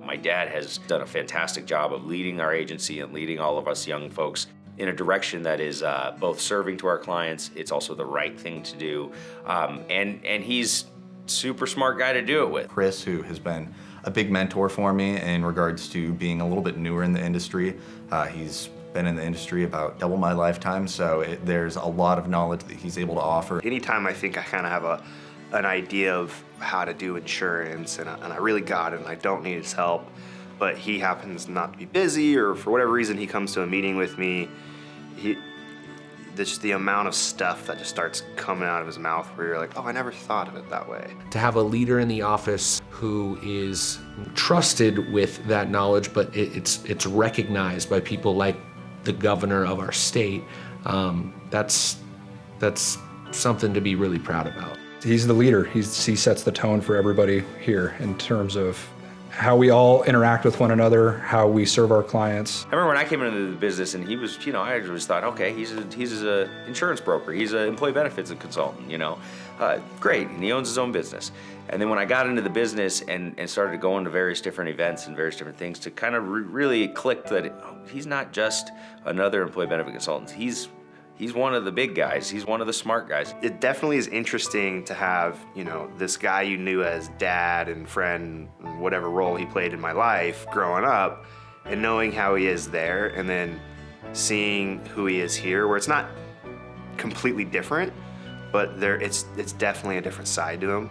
My dad has done a fantastic job of leading our agency and leading all of us young folks in a direction that is both serving to our clients. It's also the right thing to do, and he's super smart guy to do it with. Chris, who has been a big mentor for me in regards to being a little bit newer in the industry. He's been in the industry about double my lifetime, so there's a lot of knowledge that he's able to offer. Anytime I think I kind of have an idea of how to do insurance and I really got it and I don't need his help, but he happens not to be busy or for whatever reason he comes to a meeting with me, just the amount of stuff that just starts coming out of his mouth where you're like, oh, I never thought of it that way. To have a leader in the office who is trusted with that knowledge, but it's recognized by people like the governor of our state, that's something to be really proud about. He's the leader. He sets the tone for everybody here in terms of how we all interact with one another, how we serve our clients. I remember when I came into the business and he was, I always thought, okay, he's an insurance broker, he's an employee benefits consultant, great, and he owns his own business. And then when I got into the business and started going to various different events and various different things, to kind of really click that he's not just another employee benefit consultant, he's one of the big guys. He's one of the smart guys. It definitely is interesting to have, this guy you knew as dad and friend, whatever role he played in my life growing up, and knowing how he is there, and then seeing who he is here, where it's not completely different, but it's definitely a different side to him,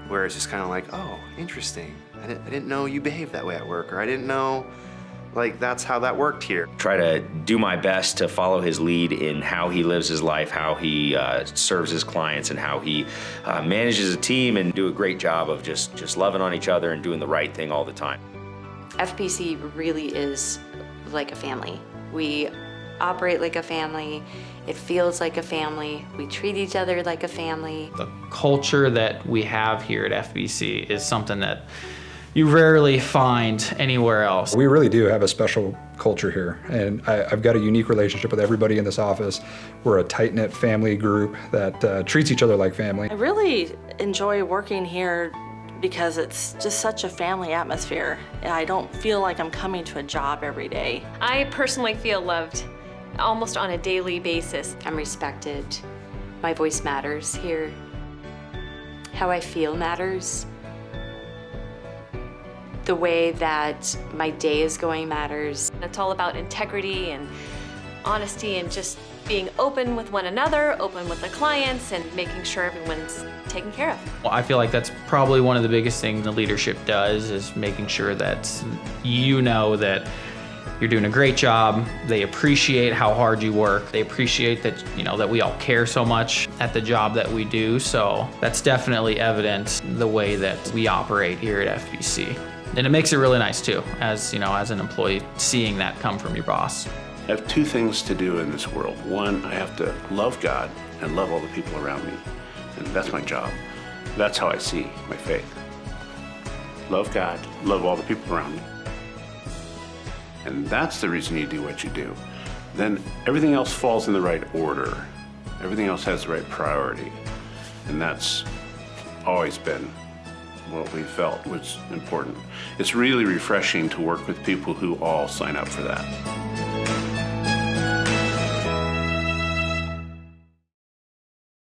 where it's just kind of like, oh, interesting. I didn't know you behaved that way at work, or I didn't know, that's how that worked here. Try to do my best to follow his lead in how he lives his life, how he serves his clients, and how he manages a team, and do a great job of just loving on each other and doing the right thing all the time. FBC really is like a family. We operate like a family. It feels like a family. We treat each other like a family. The culture that we have here at FBC is something that you rarely find anywhere else. We really do have a special culture here, and I've got a unique relationship with everybody in this office. We're a tight-knit family group that treats each other like family. I really enjoy working here because it's just such a family atmosphere. I don't feel like I'm coming to a job every day. I personally feel loved almost on a daily basis. I'm respected. My voice matters here. How I feel matters. The way that my day is going matters. It's all about integrity and honesty and just being open with one another, open with the clients, and making sure everyone's taken care of. Well, I feel like that's probably one of the biggest things the leadership does, is making sure that that you're doing a great job. They appreciate how hard you work. They appreciate that, that we all care so much at the job that we do. So that's definitely evident the way that we operate here at FBC. And it makes it really nice too, as an employee, seeing that come from your boss. I have two things to do in this world. One, I have to love God and love all the people around me. And that's my job. That's how I see my faith. Love God, love all the people around me. And that's the reason you do what you do. Then everything else falls in the right order. Everything else has the right priority. And that's always been what we felt was important. It's really refreshing to work with people who all sign up for that.